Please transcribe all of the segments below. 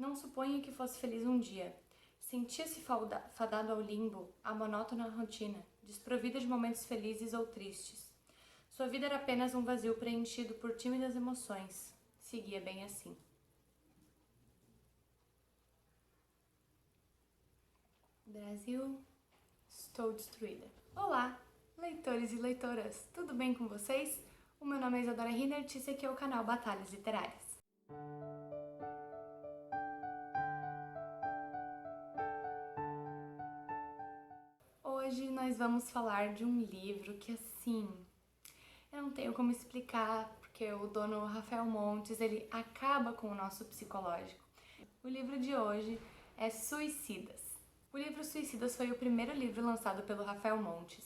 Não suponha que fosse feliz um dia. Sentia-se fadado ao limbo, à monótona rotina, desprovida de momentos felizes ou tristes. Sua vida era apenas um vazio preenchido por tímidas emoções. Seguia bem assim. Brasil, estou destruída. Olá, leitores e leitoras, tudo bem com vocês? O meu nome é Isadora Rinert e esse aqui é o canal Batalhas Literárias. Hoje nós vamos falar de um livro que, assim, eu não tenho como explicar, porque o dono Rafael Montes, ele acaba com o nosso psicológico. O livro de hoje é Suicidas. O livro Suicidas foi o primeiro livro lançado pelo Rafael Montes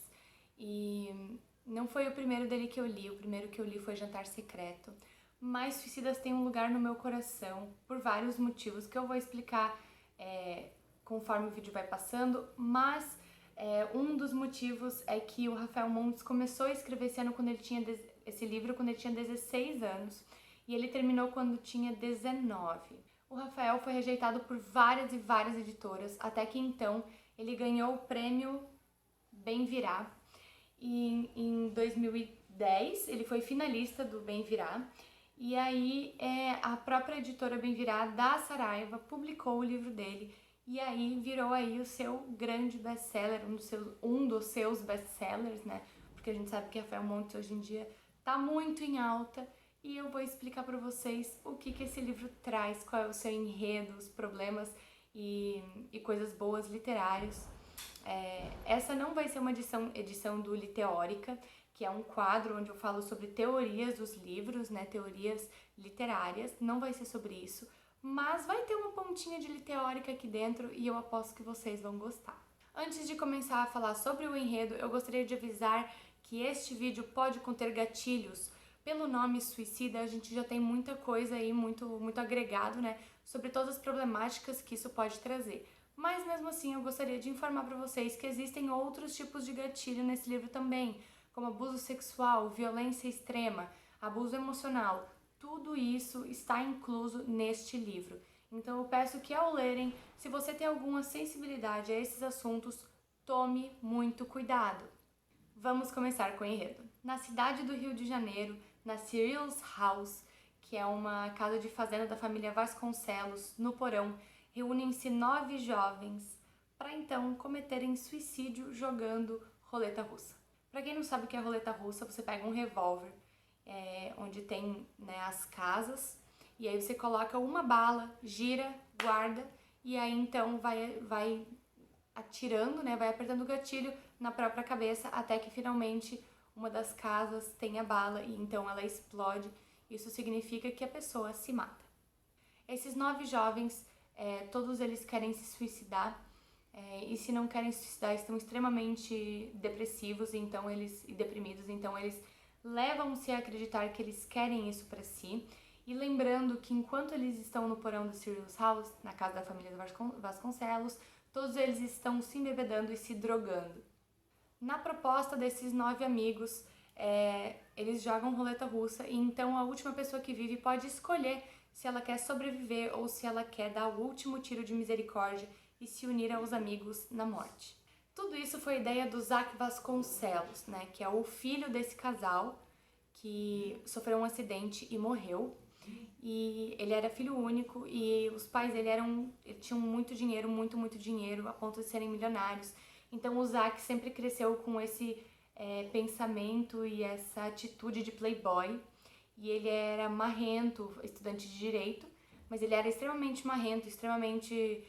e não foi o primeiro dele que eu li, o primeiro que eu li foi Jantar Secreto, mas Suicidas tem um lugar no meu coração por vários motivos que eu vou explicar conforme o vídeo vai passando, mas um dos motivos é que o Rafael Montes começou a escrever esse livro quando ele tinha 16 anos e ele terminou quando tinha 19. O Rafael foi rejeitado por várias e várias editoras, até que então ele ganhou o prêmio Bem Virá. E em 2010 ele foi finalista do Bem Virá. E aí a própria editora Bem Virá da Saraiva publicou o livro dele. E aí virou aí o seu grande best-seller, um dos seus best-sellers, né? Porque a gente sabe que Rafael Montes hoje em dia tá muito em alta. E eu vou explicar para vocês o que esse livro traz, qual é o seu enredo, os problemas e coisas boas literárias. Essa não vai ser uma edição do Liteórica, que é um quadro onde eu falo sobre teorias dos livros, né, teorias literárias, não vai ser sobre isso, mas vai ter uma pontinha de Liteórica aqui dentro e eu aposto que vocês vão gostar. Antes de começar a falar sobre o enredo, eu gostaria de avisar que este vídeo pode conter gatilhos. Pelo nome Suicida, a gente já tem muita coisa aí, muito agregado, né, sobre todas as problemáticas que isso pode trazer. Mas mesmo assim, eu gostaria de informar para vocês que existem outros tipos de gatilho nesse livro também, como abuso sexual, violência extrema, abuso emocional. Tudo isso está incluso neste livro. Então eu peço que ao lerem, se você tem alguma sensibilidade a esses assuntos, tome muito cuidado. Vamos começar com o enredo. Na cidade do Rio de Janeiro, na Cyril's House, que é uma casa de fazenda da família Vasconcelos, no porão, reúnem-se 9 jovens para então cometerem suicídio jogando roleta russa. Para quem não sabe o que é roleta russa, você pega um revólver, onde tem, né, as casas, e aí você coloca uma bala, gira, guarda, e aí então vai atirando, né, vai apertando o gatilho na própria cabeça até que finalmente uma das casas tenha bala e então ela explode. Isso significa que a pessoa se mata. Esses 9 jovens, todos eles querem se suicidar e se não querem se suicidar estão extremamente depressivos e deprimidos, então eles levam-se a acreditar que eles querem isso para si. E lembrando que enquanto eles estão no porão do Cyril's House, na casa da família Vasconcelos, todos eles estão se embebedando e se drogando. Na proposta desses 9 amigos, eles jogam roleta russa e então a última pessoa que vive pode escolher se ela quer sobreviver ou se ela quer dar o último tiro de misericórdia e se unir aos amigos na morte. Tudo isso foi ideia do Zac Vasconcelos, né, que é o filho desse casal que sofreu um acidente e morreu. E ele era filho único e os pais dele tinham muito dinheiro, muito dinheiro, a ponto de serem milionários. Então o Zac sempre cresceu com esse pensamento e essa atitude de playboy. E ele era marrento, estudante de direito, mas ele era extremamente marrento, extremamente...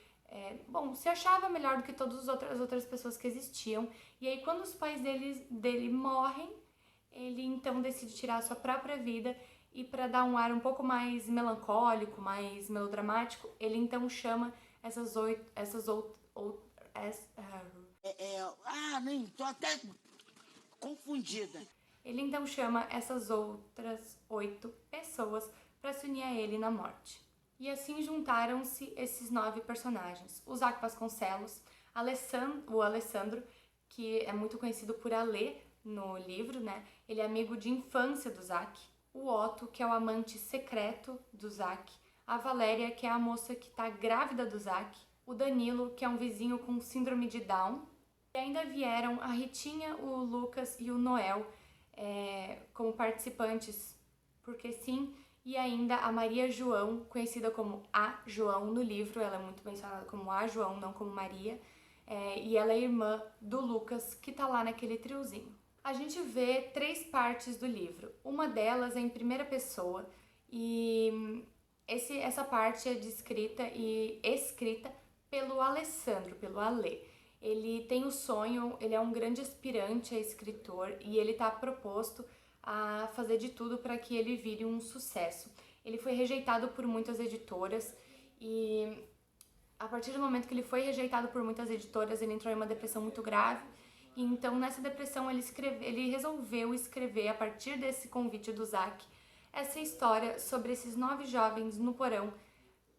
se achava melhor do que todas as outras pessoas que existiam. E aí quando os pais dele morrem, ele então decide tirar a sua própria vida e para dar um ar um pouco mais melancólico, mais melodramático, ele então chama nem tô até confundida. Ele então chama essas outras 8 pessoas para se unir a ele na morte. E assim juntaram-se esses 9 personagens. O Zac Vasconcelos, o Alessandro, que é muito conhecido por Alê no livro, né? Ele é amigo de infância do Zac. O Otto, que é o amante secreto do Zac, a Valéria, que é a moça que tá grávida do Zack, o Danilo, que é um vizinho com síndrome de Down, e ainda vieram a Ritinha, o Lucas e o Noel como participantes, porque sim, e ainda a Maria João, conhecida como a João no livro, ela é muito mencionada como a João, não como Maria, e ela é irmã do Lucas, que tá lá naquele triozinho. A gente vê 3 partes do livro, uma delas é em primeira pessoa, e essa parte é descrita e escrita pelo Alessandro, pelo Alê. Ele tem o sonho, ele é um grande aspirante a escritor e ele está proposto a fazer de tudo para que ele vire um sucesso. Ele foi rejeitado por muitas editoras e a partir do momento que ele foi rejeitado por muitas editoras, ele entrou em uma depressão muito grave. E então, nessa depressão, ele resolveu escrever, a partir desse convite do Zack, essa história sobre esses 9 jovens no porão,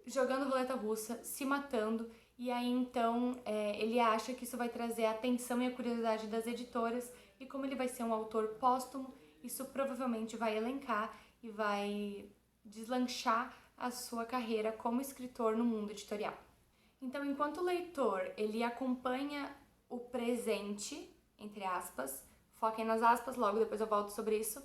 jogando roleta russa, se matando. E aí, então, ele acha que isso vai trazer a atenção e a curiosidade das editoras. E como ele vai ser um autor póstumo, isso provavelmente vai elencar e vai deslanchar a sua carreira como escritor no mundo editorial. Então, enquanto o leitor, ele acompanha o presente, entre aspas, foquem nas aspas, logo depois eu volto sobre isso.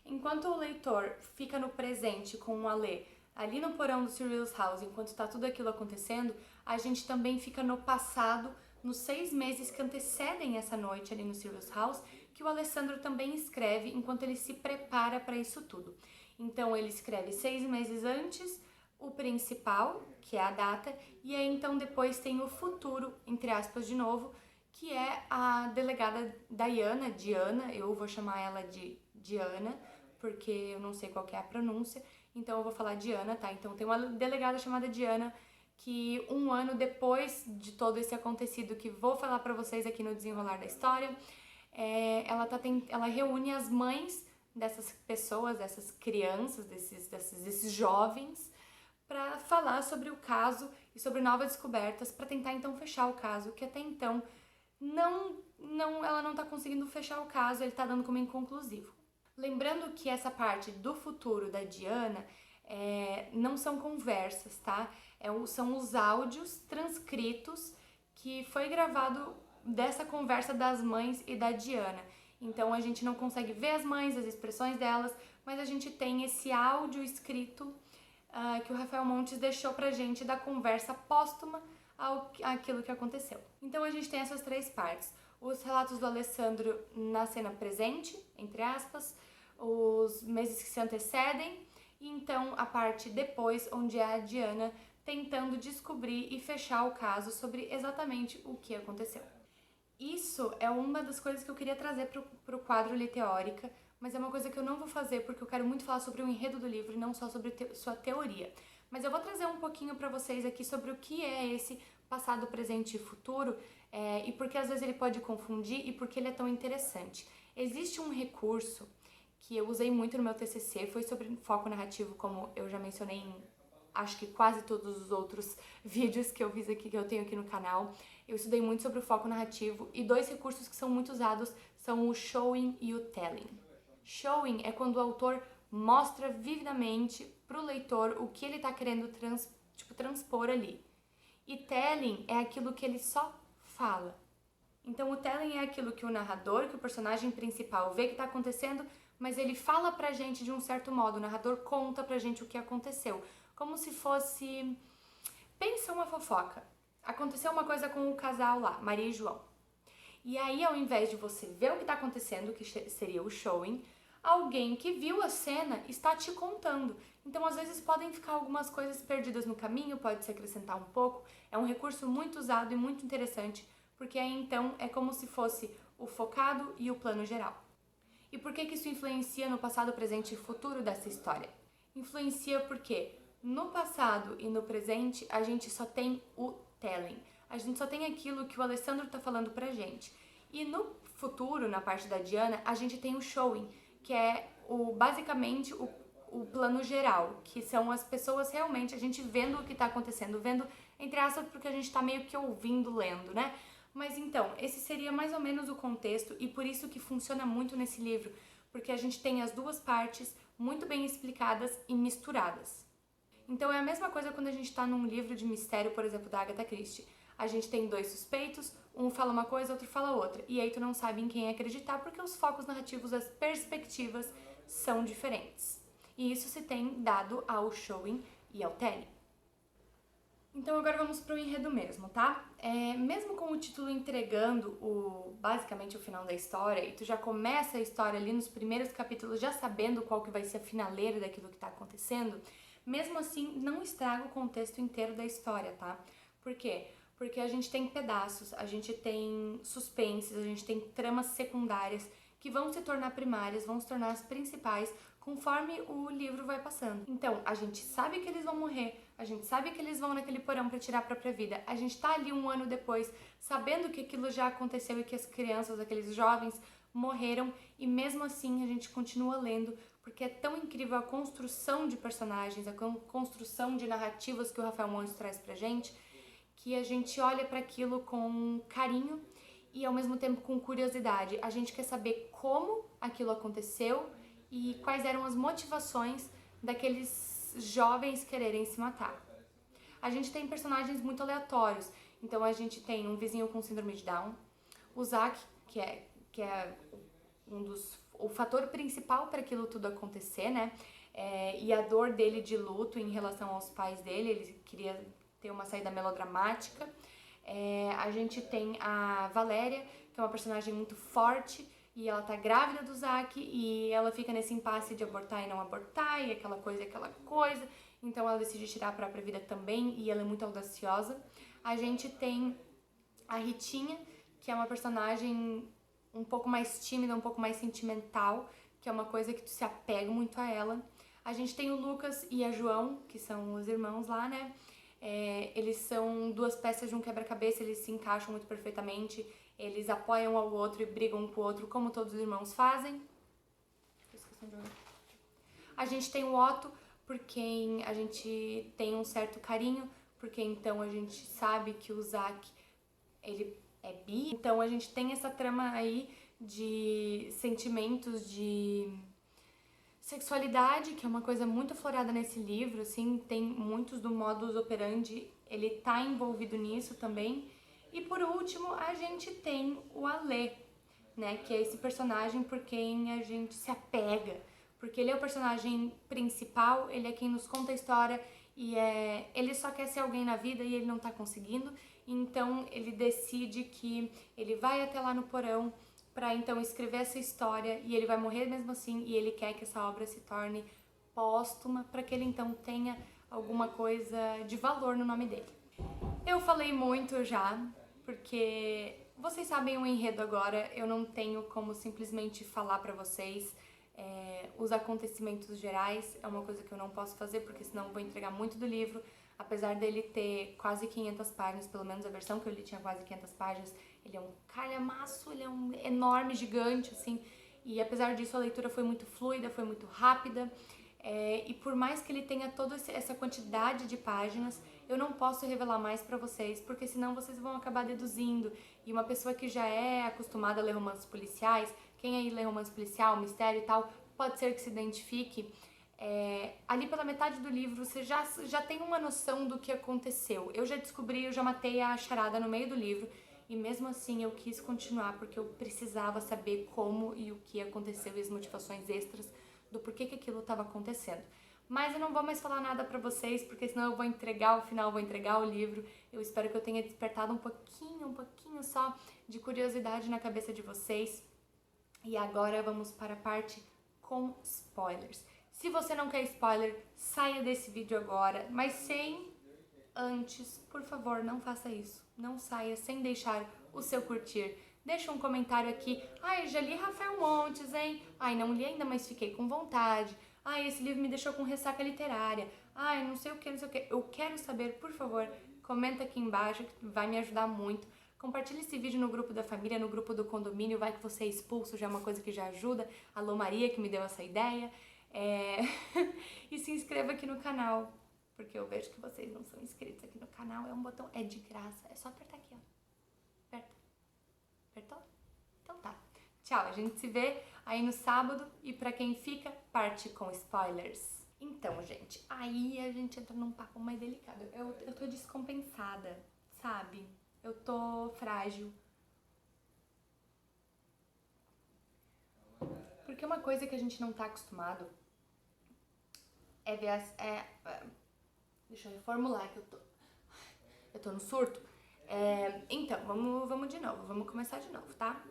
Enquanto o leitor fica no presente com o Alê, ali no porão do Cyrill's House, enquanto está tudo aquilo acontecendo, a gente também fica no passado, nos 6 meses que antecedem essa noite ali no Cyrill's House, que o Alessandro também escreve enquanto ele se prepara para isso tudo. Então ele escreve 6 meses antes, o principal, que é a data, e aí então depois tem o futuro, entre aspas de novo, que é a delegada Diana, eu vou chamar ela de Diana, porque eu não sei qual que é a pronúncia, então eu vou falar Diana, tá? Então tem uma delegada chamada Diana, que 1 ano depois de todo esse acontecido, que vou falar pra vocês aqui no desenrolar da história, ela reúne as mães dessas pessoas, dessas crianças, desses jovens, para falar sobre o caso e sobre novas descobertas, para tentar então fechar o caso, que até então ela não tá conseguindo fechar o caso, ele tá dando como inconclusivo. Lembrando que essa parte do futuro da Diana não são conversas, tá? São os áudios transcritos que foi gravado dessa conversa das mães e da Diana. Então a gente não consegue ver as mães, as expressões delas, mas a gente tem esse áudio escrito que o Rafael Montes deixou pra gente da conversa póstuma àquilo que aconteceu. Então a gente tem essas 3 partes. Os relatos do Alessandro na cena presente, entre aspas, os meses que se antecedem, e então a parte depois, onde é a Diana tentando descobrir e fechar o caso sobre exatamente o que aconteceu. Isso é uma das coisas que eu queria trazer para o quadro Liteórica, mas é uma coisa que eu não vou fazer porque eu quero muito falar sobre o enredo do livro e não só sobre sua teoria. Mas eu vou trazer um pouquinho para vocês aqui sobre o que é esse passado, presente e futuro e porque às vezes ele pode confundir e porque ele é tão interessante. Existe um recurso que eu usei muito no meu TCC, foi sobre foco narrativo, como eu já mencionei em acho que quase todos os outros vídeos que eu fiz aqui, que eu tenho aqui no canal. Eu estudei muito sobre o foco narrativo e 2 recursos que são muito usados são o showing e o telling. Showing é quando o autor mostra vividamente pro leitor o que ele tá querendo transpor ali. E telling é aquilo que ele só fala. Então o telling é aquilo que o narrador, que o personagem principal vê que tá acontecendo, mas ele fala pra gente de um certo modo, o narrador conta pra gente o que aconteceu. Como se fosse... Pensa uma fofoca. Aconteceu uma coisa com o casal lá, Maria e João. E aí, ao invés de você ver o que tá acontecendo, que seria o showing, alguém que viu a cena está te contando. Então, às vezes, podem ficar algumas coisas perdidas no caminho, pode se acrescentar um pouco. É um recurso muito usado e muito interessante, porque aí, então, é como se fosse o focado e o plano geral. E por que isso influencia no passado, presente e futuro dessa história? Influencia porque no passado e no presente a gente só tem o telling. A gente só tem aquilo que o Alessandro tá falando pra gente. E no futuro, na parte da Diana, a gente tem o showing, que é basicamente o plano geral, que são as pessoas realmente, a gente vendo o que tá acontecendo, vendo, entre aspas, porque a gente tá meio que ouvindo, lendo, né? Mas então, esse seria mais ou menos o contexto e por isso que funciona muito nesse livro, porque a gente tem as 2 partes muito bem explicadas e misturadas. Então é a mesma coisa quando a gente está num livro de mistério, por exemplo, da Agatha Christie. A gente tem dois suspeitos, um fala uma coisa, outro fala outra. E aí tu não sabe em quem acreditar porque os focos narrativos, as perspectivas são diferentes. E isso se tem dado ao showing e ao telling. Então agora vamos pro enredo mesmo, tá? Mesmo com o título entregando basicamente o final da história, e tu já começa a história ali nos primeiros capítulos já sabendo qual que vai ser a finaleira daquilo que tá acontecendo, mesmo assim não estraga o contexto inteiro da história, tá? Por quê? Porque a gente tem pedaços, a gente tem suspenses, a gente tem tramas secundárias que vão se tornar primárias, vão se tornar as principais conforme o livro vai passando. Então, a gente sabe que eles vão morrer, a gente sabe que eles vão naquele porão para tirar a própria vida, a gente tá ali um ano depois sabendo que aquilo já aconteceu e que as crianças, aqueles jovens morreram, e mesmo assim a gente continua lendo, porque é tão incrível a construção de personagens, a construção de narrativas que o Rafael Montes traz pra gente, que a gente olha para aquilo com carinho e ao mesmo tempo com curiosidade. A gente quer saber como aquilo aconteceu e quais eram as motivações daqueles jovens quererem se matar. A gente tem personagens muito aleatórios. Então a gente tem um vizinho com síndrome de Down, o Zack, que é o fator principal para aquilo tudo acontecer, né? E a dor dele de luto em relação aos pais dele, ele queria ter uma saída melodramática. A gente tem a Valéria, que é uma personagem muito forte, e ela tá grávida do Zack, e ela fica nesse impasse de abortar e não abortar, e aquela coisa. Então ela decide tirar a própria vida também, e ela é muito audaciosa. A gente tem a Ritinha, que é uma personagem um pouco mais tímida, um pouco mais sentimental, que é uma coisa que tu se apega muito a ela. A gente tem o Lucas e a João, que são os irmãos lá, né? Eles são duas peças de um quebra-cabeça, eles se encaixam muito perfeitamente, eles apoiam ao outro e brigam um com o outro, como todos os irmãos fazem. A gente tem o Otto, por quem a gente tem um certo carinho, porque então a gente sabe que o Zack, ele é bi. Então a gente tem essa trama aí de sentimentos de sexualidade, que é uma coisa muito aflorada nesse livro, assim, tem muitos do modus operandi, ele tá envolvido nisso também. E por último, a gente tem o Alê, né, que é esse personagem por quem a gente se apega, porque ele é o personagem principal, ele é quem nos conta a história e ele só quer ser alguém na vida e ele não tá conseguindo, então ele decide que ele vai até lá no porão para então escrever essa história e ele vai morrer mesmo assim e ele quer que essa obra se torne póstuma para que ele então tenha alguma coisa de valor no nome dele. Eu falei muito já, porque vocês sabem o enredo agora, eu não tenho como simplesmente falar para vocês os acontecimentos gerais, é uma coisa que eu não posso fazer porque senão eu vou entregar muito do livro, apesar dele ter quase 500 páginas, pelo menos a versão que eu li tinha quase 500 páginas, ele é um calhamaço, ele é um enorme, gigante, assim, e apesar disso a leitura foi muito fluida, foi muito rápida, e por mais que ele tenha toda essa quantidade de páginas, eu não posso revelar mais pra vocês, porque senão vocês vão acabar deduzindo, e uma pessoa que já é acostumada a ler romances policiais, quem aí lê romance policial, mistério e tal, pode ser que se identifique, ali pela metade do livro você já tem uma noção do que aconteceu. Eu já descobri, eu já matei a charada no meio do livro, e mesmo assim eu quis continuar porque eu precisava saber como e o que aconteceu e as motivações extras do porquê que aquilo estava acontecendo. Mas eu não vou mais falar nada pra vocês, porque senão eu vou entregar o final, vou entregar o livro. Eu espero que eu tenha despertado um pouquinho só de curiosidade na cabeça de vocês. E agora vamos para a parte com spoilers. Se você não quer spoiler, saia desse vídeo agora, mas sem antes, por favor, não faça isso. Não saia sem deixar o seu curtir. Deixa um comentário aqui. Ai, já li Rafael Montes, hein? Ai, não li ainda, mas fiquei com vontade. Ai, esse livro me deixou com ressaca literária. Ai, não sei o que. Eu quero saber, por favor, comenta aqui embaixo, que vai me ajudar muito. Compartilhe esse vídeo no grupo da família, no grupo do condomínio. Vai que você é expulso, já é uma coisa que já ajuda. Alô, Maria, que me deu essa ideia. E se inscreva aqui no canal, porque eu vejo que vocês não são inscritos aqui no canal. É um botão, é de graça, é só apertar aqui, ó. Aperta. Apertou? Então tá. Tchau, a gente se vê aí no sábado e pra quem fica, parte com spoilers. Então, gente, aí a gente entra num papo mais delicado. Eu tô descompensada, sabe? Eu tô frágil. Porque uma coisa que a gente não tá acostumado é ver deixa eu reformular que eu tô no surto. Então, vamos de novo, vamos começar de novo, tá?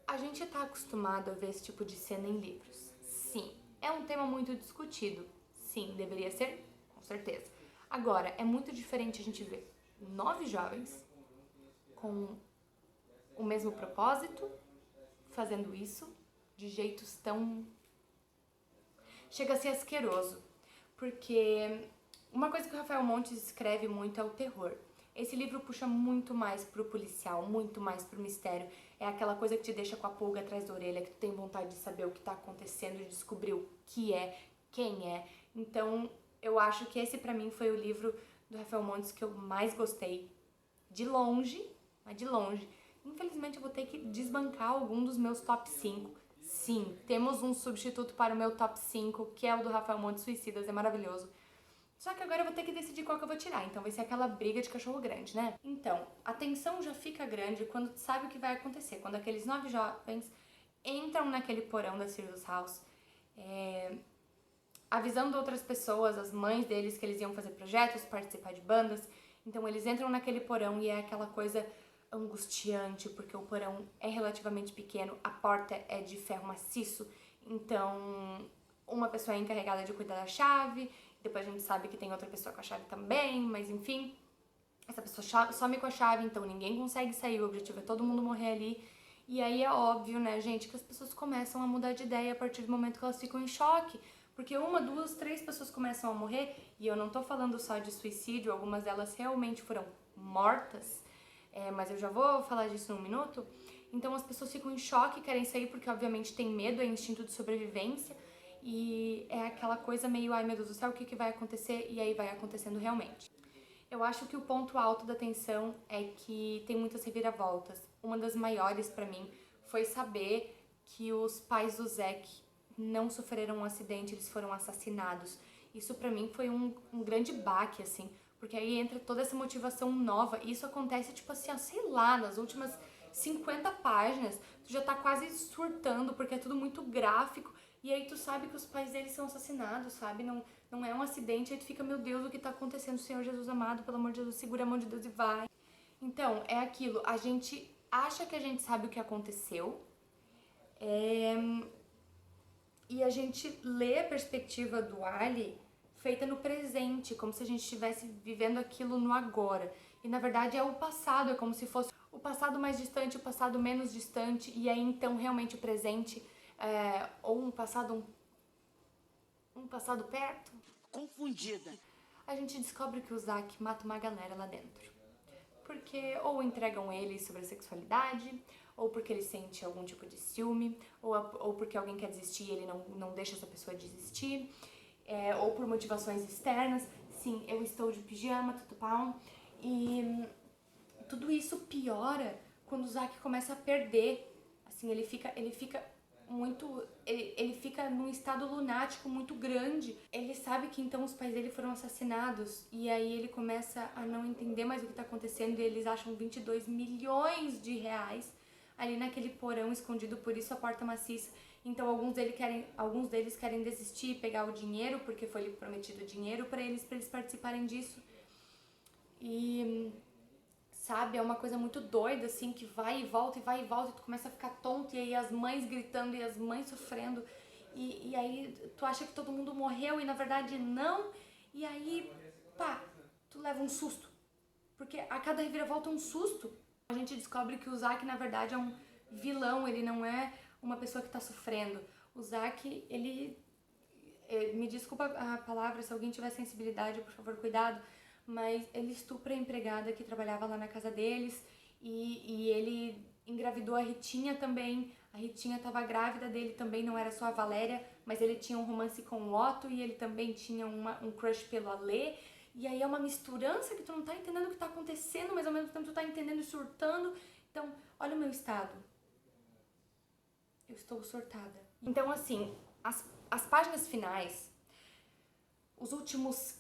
A gente tá acostumado a ver esse tipo de cena em livros. Sim, é um tema muito discutido. Sim, deveria ser, com certeza. Agora, é muito diferente a gente ver 9 jovens com o mesmo propósito, fazendo isso de jeitos tão... Chega a ser asqueroso, porque uma coisa que o Rafael Montes escreve muito é o terror. Esse livro puxa muito mais pro policial, muito mais pro mistério. É aquela coisa que te deixa com a pulga atrás da orelha, que tu tem vontade de saber o que tá acontecendo, de descobrir o que é, quem é. Então, eu acho que esse pra mim foi o livro do Rafael Montes que eu mais gostei. De longe, mas de longe. Infelizmente eu vou ter que desbancar algum dos meus top 5. Sim, temos um substituto para o meu top 5, que é o do Rafael Montes Suicidas, é maravilhoso. Só que agora eu vou ter que decidir qual que eu vou tirar, então vai ser aquela briga de cachorro grande, né? Então, a tensão já fica grande quando tu sabe o que vai acontecer, quando aqueles 9 jovens entram naquele porão da Sirius House, avisando outras pessoas, as mães deles, que eles iam fazer projetos, participar de bandas. Então eles entram naquele porão e é aquela coisa angustiante, porque o porão é relativamente pequeno, a porta é de ferro maciço, então uma pessoa é encarregada de cuidar da chave, depois a gente sabe que tem outra pessoa com a chave também, mas enfim, essa pessoa some com a chave, então ninguém consegue sair, o objetivo é todo mundo morrer ali. E aí é óbvio, né, gente, que as pessoas começam a mudar de ideia a partir do momento que elas ficam em choque. Porque 1, 2, 3 pessoas começam a morrer, e eu não tô falando só de suicídio, algumas delas realmente foram mortas, mas eu já vou falar disso num minuto. Então as pessoas ficam em choque, querem sair porque obviamente tem medo, é instinto de sobrevivência, e é aquela coisa meio, ai meu Deus do céu, o que vai acontecer? E aí vai acontecendo realmente. Eu acho que o ponto alto da tensão é que tem muitas reviravoltas. Uma das maiores pra mim foi saber que os pais do Zack não sofreram um acidente, eles foram assassinados. Isso pra mim foi um grande baque, assim, porque aí entra toda essa motivação nova, e isso acontece, tipo assim, ó, sei lá, nas últimas 50 páginas, tu já tá quase surtando, porque é tudo muito gráfico, e aí tu sabe que os pais deles são assassinados, sabe? Não é um acidente, aí tu fica, meu Deus, o que tá acontecendo? Senhor Jesus amado, pelo amor de Deus, segura a mão de Deus e vai. Então, é aquilo, a gente acha que a gente sabe o que aconteceu, e a gente lê a perspectiva do Ali feita no presente, como se a gente estivesse vivendo aquilo no agora. E na verdade é o passado, é como se fosse o passado mais distante, o passado menos distante, e aí então realmente o presente, ou um passado perto. Confundida. A gente descobre que o Zack mata uma galera lá dentro. Porque ou entregam ele sobre a sexualidade, ou porque ele sente algum tipo de ciúme, ou porque alguém quer desistir e ele não deixa essa pessoa desistir, ou por motivações externas. Sim, eu estou de pijama, tudo bom. E tudo isso piora quando o Zack começa a perder. Assim, ele fica muito... Ele fica num estado lunático muito grande. Ele sabe que então os pais dele foram assassinados, e aí ele começa a não entender mais o que tá acontecendo, e eles acham 22 milhões de reais ali naquele porão escondido, por isso a porta maciça. Então alguns deles querem desistir e pegar o dinheiro, porque foi lhe prometido dinheiro para eles participarem disso. E... sabe, é uma coisa muito doida, assim, que vai e volta, e vai e volta, e tu começa a ficar tonto, e aí as mães gritando, e as mães sofrendo, e aí tu acha que todo mundo morreu, e na verdade não, e aí, pá, tu leva um susto, porque a cada reviravolta é um susto. A gente descobre que o Zack, na verdade, é um vilão, ele não é uma pessoa que tá sofrendo. O Zack, ele... me desculpa a palavra, se alguém tiver sensibilidade, por favor, cuidado, mas ele estupra a empregada que trabalhava lá na casa deles, e ele engravidou a Ritinha também. A Ritinha estava grávida dele também, não era só a Valéria, mas ele tinha um romance com o Otto, e ele também tinha um crush pelo Alê. E aí é uma misturança que tu não tá entendendo o que tá acontecendo, mas ao mesmo tempo tu tá entendendo e surtando. Então, olha o meu estado. Eu estou surtada. Então, assim, As páginas finais, os últimos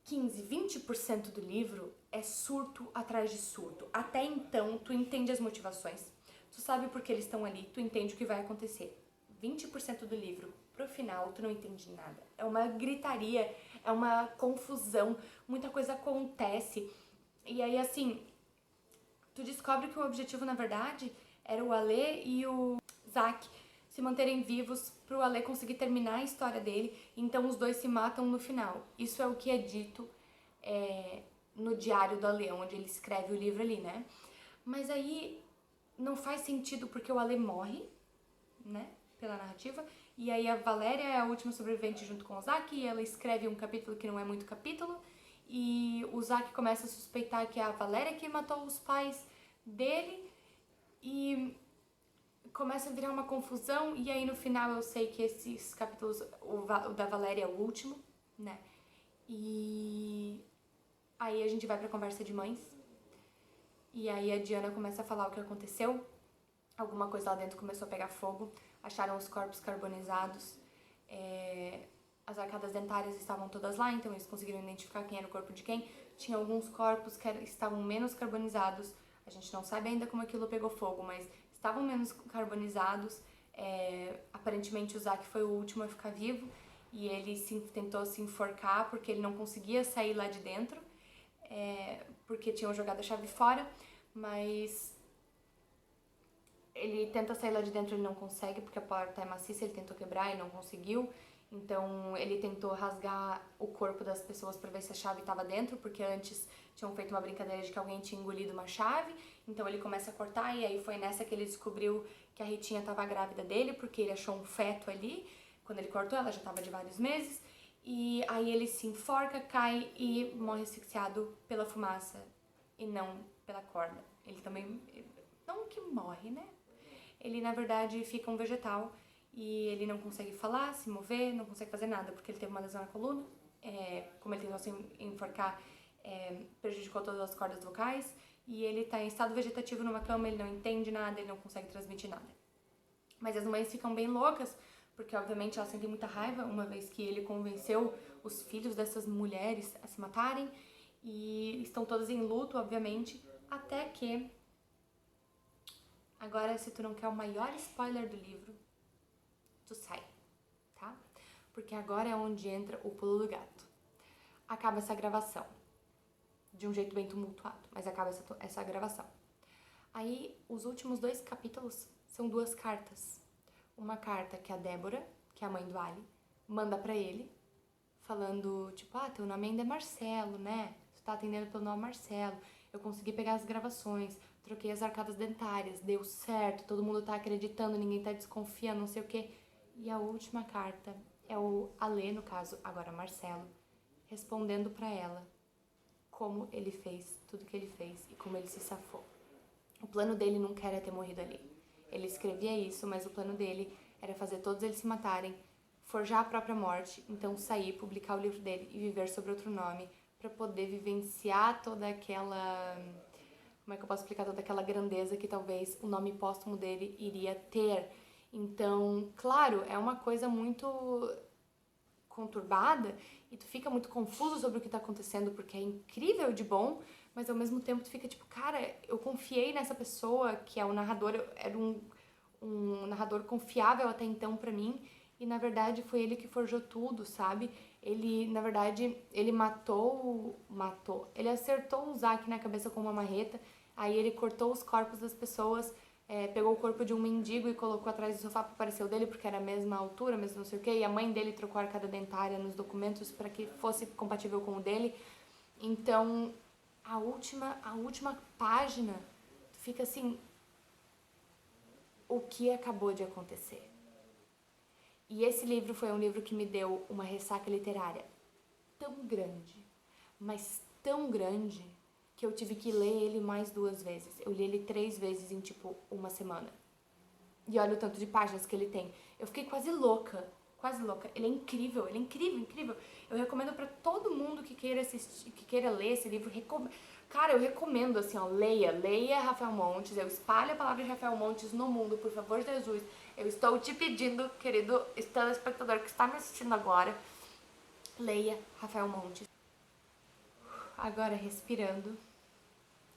15, 20% do livro é surto atrás de surto. Até então, tu entende as motivações, tu sabe por que eles estão ali, tu entende o que vai acontecer. 20% do livro pro final, tu não entende nada. É uma gritaria, é uma confusão, muita coisa acontece. E aí, assim, tu descobre que o objetivo, na verdade, era o Ale e o Zack se manterem vivos pro Ale conseguir terminar a história dele, então os dois se matam no final. Isso é o que é dito no diário do Ale, onde ele escreve o livro ali, né? Mas aí não faz sentido porque o Ale morre, né? Pela narrativa. E aí a Valéria é a última sobrevivente junto com o Zack e ela escreve um capítulo que não é muito capítulo. E o Zack começa a suspeitar que é a Valéria que matou os pais dele. E começa a virar uma confusão. E aí no final eu sei que esses capítulos, o da Valéria é o último, né? E aí a gente vai pra conversa de mães. E aí a Diana começa a falar o que aconteceu. Alguma coisa lá dentro começou a pegar fogo. Acharam os corpos carbonizados. As arcadas dentárias estavam todas lá, então eles conseguiram identificar quem era o corpo de quem. Tinha alguns corpos que estavam menos carbonizados. A gente não sabe ainda como aquilo pegou fogo, mas estavam menos carbonizados. Aparentemente o Zack foi o último a ficar vivo e ele tentou se enforcar porque ele não conseguia sair lá de dentro, porque tinham jogado a chave fora, mas ele tenta sair lá de dentro e ele não consegue porque a porta é maciça, ele tentou quebrar e não conseguiu. Então ele tentou rasgar o corpo das pessoas para ver se a chave estava dentro, porque antes tinham feito uma brincadeira de que alguém tinha engolido uma chave. Então ele começa a cortar e aí foi nessa que ele descobriu que a Ritinha estava grávida dele, porque ele achou um feto ali. Quando ele cortou, ela já estava de vários meses. E aí ele se enforca, cai e morre asfixiado pela fumaça e não pela corda. Ele também, não que morre, né? Ele na verdade fica um vegetal. E ele não consegue falar, se mover, não consegue fazer nada, porque ele teve uma lesão na coluna. Como ele tentou se enforcar, prejudicou todas as cordas vocais. E ele tá em estado vegetativo numa cama, ele não entende nada, ele não consegue transmitir nada. Mas as mães ficam bem loucas, porque obviamente elas sentem muita raiva, uma vez que ele convenceu os filhos dessas mulheres a se matarem. E estão todas em luto, obviamente, até que... Agora, se tu não quer o maior spoiler do livro, tu sai, tá? Porque agora é onde entra o pulo do gato. Acaba essa gravação. De um jeito bem tumultuado, mas acaba essa gravação. Aí, os últimos 2 capítulos são 2 cartas. Uma carta que a Débora, que é a mãe do Ali, manda pra ele, falando, tipo, teu nome ainda é Marcelo, né? Tu tá atendendo pelo nome Marcelo. Eu consegui pegar as gravações, troquei as arcadas dentárias, deu certo, todo mundo tá acreditando, ninguém tá desconfiando, não sei o quê. E a última carta é o Alê, no caso, agora Marcelo, respondendo pra ela como ele fez tudo que ele fez e como ele se safou. O plano dele nunca era ter morrido ali. Ele escrevia isso, mas o plano dele era fazer todos eles se matarem, forjar a própria morte, então sair, publicar o livro dele e viver sob outro nome pra poder vivenciar toda aquela... Como é que eu posso explicar? Toda aquela grandeza que talvez o nome póstumo dele iria ter. Então, claro, é uma coisa muito conturbada e tu fica muito confuso sobre o que tá acontecendo porque é incrível de bom, mas ao mesmo tempo tu fica tipo, cara, eu confiei nessa pessoa que é o narrador, era um narrador confiável até então pra mim e na verdade foi ele que forjou tudo, sabe? Ele, na verdade, ele ele acertou o Zack na cabeça com uma marreta, aí ele cortou os corpos das pessoas, pegou o corpo de um mendigo e colocou atrás do sofá para parecer o dele, porque era a mesma altura, mesmo não sei o quê, e a mãe dele trocou a arcada dentária nos documentos para que fosse compatível com o dele. Então, a última página, tu fica assim, o que acabou de acontecer? E esse livro foi um livro que me deu uma ressaca literária tão grande, mas tão grande, que eu tive que ler ele mais 2 vezes. Eu li ele 3 vezes em, tipo, uma semana. E olha o tanto de páginas que ele tem. Eu fiquei quase louca, quase louca. Ele é incrível, incrível. Eu recomendo pra todo mundo que queira assistir, que queira ler esse livro. Cara, eu recomendo, assim, ó, leia Rafael Montes. Eu espalho a palavra de Rafael Montes no mundo, por favor, Jesus. Eu estou te pedindo, querido telespectador que está me assistindo agora, leia Rafael Montes. Agora respirando.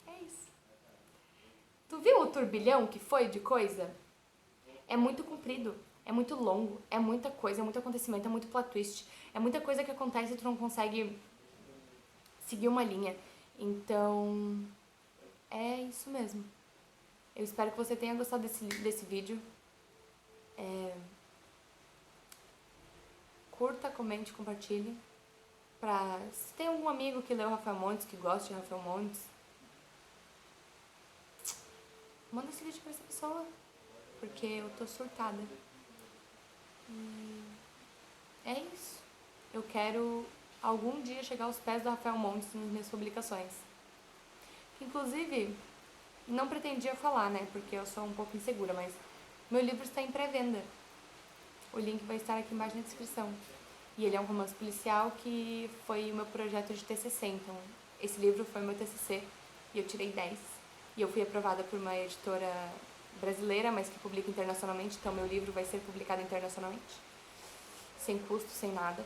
É isso. Tu viu o turbilhão que foi de coisa? É muito comprido, é muito longo, é muita coisa, é muito acontecimento, é muito plot twist. É muita coisa que acontece e tu não consegue seguir uma linha. Então, é isso mesmo. Eu espero que você tenha gostado desse vídeo. Curta, comente, compartilhe. Se tem algum amigo que leu Rafael Montes, que gosta de Rafael Montes, manda esse vídeo pra essa pessoa, porque eu tô surtada. E é isso. Eu quero algum dia chegar aos pés do Rafael Montes nas minhas publicações. Inclusive, não pretendia falar, né, porque eu sou um pouco insegura, mas meu livro está em pré-venda. O link vai estar aqui embaixo na descrição. E ele é um romance policial que foi o meu projeto de TCC, então esse livro foi meu TCC e eu tirei 10. E eu fui aprovada por uma editora brasileira, mas que publica internacionalmente, então meu livro vai ser publicado internacionalmente, sem custo, sem nada.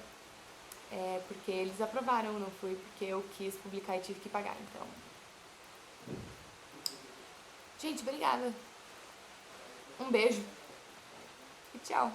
Porque eles aprovaram, não fui porque eu quis publicar e tive que pagar, então... Gente, obrigada. Um beijo. E tchau.